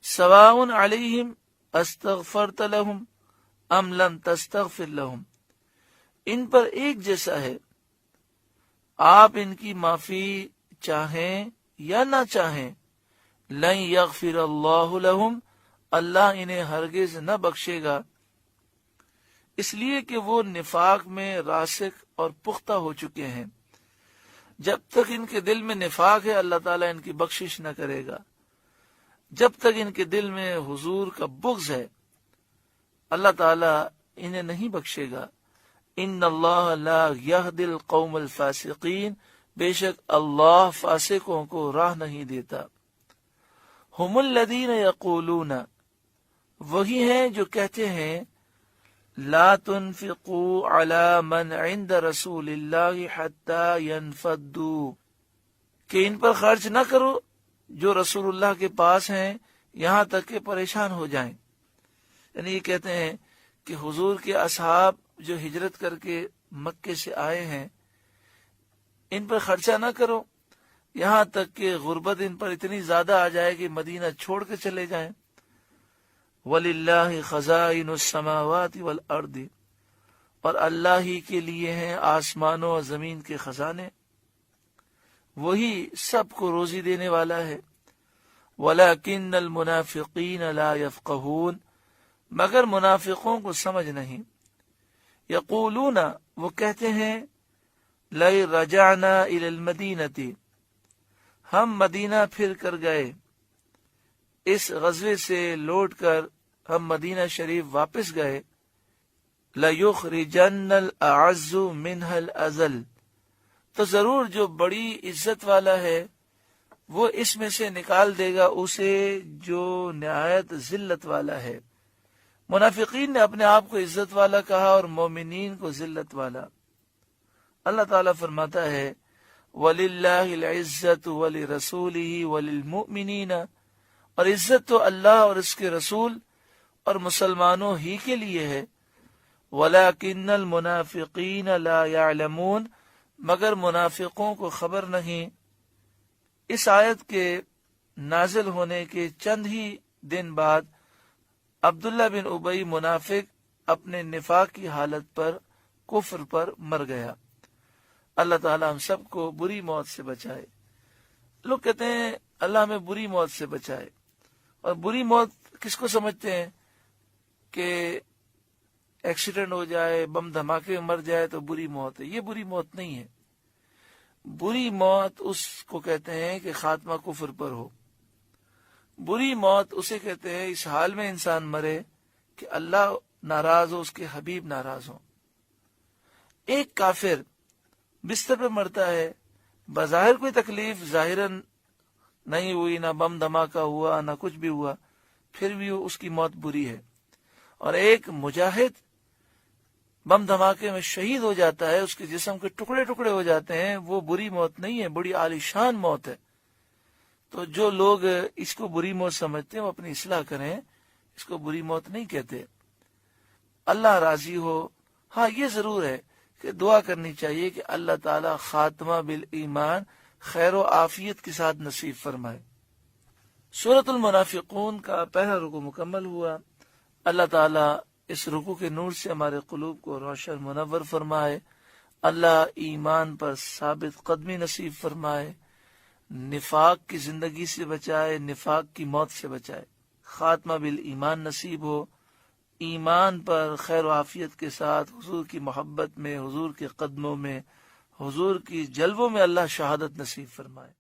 سواء علیہم استغفرت لہم ام لم تستغفر لہم، ان پر ایک جیسا ہے، آپ ان کی معافی چاہیں یا نہ چاہیں، لن یغفر اللہ لہم، اللہ انہیں ہرگز نہ بخشے گا، اس لیے کہ وہ نفاق میں راسخ اور پختہ ہو چکے ہیں۔ جب تک ان کے دل میں نفاق ہے اللہ تعالیٰ ان کی بخشش نہ کرے گا، جب تک ان کے دل میں حضور کا بغض ہے اللہ تعالیٰ انہیں نہیں بخشے گا۔ ان اللہ لا یہدی القوم الفاسقین، بے شک اللہ فاسقوں کو راہ نہیں دیتا۔ ہم الذین یقولون، وہی ہیں جو کہتے ہیں، لا تنفقوا علی من عند رسول اللہ حتی ینفدوا، کہ ان پر خرچ نہ کرو جو رسول اللہ کے پاس ہیں یہاں تک کہ پریشان ہو جائیں۔ یعنی یہ کہتے ہیں کہ حضور کے اصحاب جو ہجرت کر کے مکے سے آئے ہیں ان پر خرچہ نہ کرو یہاں تک کہ غربت ان پر اتنی زیادہ آ جائے کہ مدینہ چھوڑ کے چلے جائیں۔ وَلِلَّهِ خَزَائِنُ السَّمَاوَاتِ وَالْأَرْضِ، اور اللہ ہی کے لیے ہیں آسمانوں اور زمین کے خزانے، وہی سب کو روزی دینے والا ہے۔ وَلَكِنَّ الْمُنَافِقِينَ لَا يَفْقَهُونَ، مگر منافقوں کو سمجھ نہیں۔ یقولون، وہ کہتے ہیں، لَئِن رَجَعْنَا إِلَى الْمَدِينَةِ، ہم مدینہ پھر کر گئے، اس غزوے سے لوٹ کر ہم مدینہ شریف واپس گئے، لَيُخْرِجَنَّ الْأَعَزُّ مِنْهَا الْأَذَلَّ، تو ضرور جو بڑی عزت والا ہے وہ اس میں سے نکال دے گا اسے جو نہایت ذلت والا ہے۔ منافقین نے اپنے آپ کو عزت والا کہا اور مومنین کو ذلت والا۔ اللہ تعالیٰ فرماتا ہے، وَلِلَّهِ الْعِزَّةُ وَلِرَسُولِهِ وَلِلْمُؤْمِنِينَ، اور عزت تو اللہ اور اس کے رسول اور مسلمانوں ہی کے لیے ہے۔ وَلَكِنَّ الْمُنَافِقِينَ لَا يَعْلَمُونَ، مگر منافقوں کو خبر نہیں۔ اس آیت کے نازل ہونے کے چند ہی دن بعد عبداللہ بن ابی منافق اپنے نفاق کی حالت پر کفر پر مر گیا۔ اللہ تعالیٰ ہم سب کو بری موت سے بچائے۔ لوگ کہتے ہیں اللہ ہمیں بری موت سے بچائے، اور بری موت کس کو سمجھتے ہیں کہ ایکسیڈنٹ ہو جائے، بم دھماکے میں مر جائے تو بری موت ہے۔ یہ بری موت نہیں ہے۔ بری موت اس کو کہتے ہیں کہ خاتمہ کفر پر ہو۔ بری موت اسے کہتے ہیں اس حال میں انسان مرے کہ اللہ ناراض ہو، اس کے حبیب ناراض ہو۔ ایک کافر بستر پہ مرتا ہے، بظاہر کوئی تکلیف ظاہراً نہیں ہوئی، نہ بم دھماکہ ہوا نہ کچھ بھی ہوا، پھر بھی اس کی موت بری ہے۔ اور ایک مجاہد بم دھماکے میں شہید ہو جاتا ہے، اس کے جسم کے ٹکڑے ٹکڑے ہو جاتے ہیں، وہ بری موت نہیں ہے، بڑی عالی شان موت ہے۔ تو جو لوگ اس کو بری موت سمجھتے ہیں وہ اپنی اصلاح کریں، اس کو بری موت نہیں کہتے۔ اللہ راضی ہو۔ ہاں یہ ضرور ہے کہ دعا کرنی چاہیے کہ اللہ تعالی خاتمہ بالایمان خیر و عافیت کے ساتھ نصیب فرمائے۔ سورۃ المنافقون کا پہلا رکوع مکمل ہوا۔ اللہ تعالی اس رکوع کے نور سے ہمارے قلوب کو روشن منور فرمائے۔ اللہ ایمان پر ثابت قدمی نصیب فرمائے، نفاق کی زندگی سے بچائے، نفاق کی موت سے بچائے، خاتمہ بالایمان نصیب ہو، ایمان پر خیر و عافیت کے ساتھ حضور کی محبت میں، حضور کے قدموں میں، حضور کی جلووں میں اللہ شہادت نصیب فرمائے۔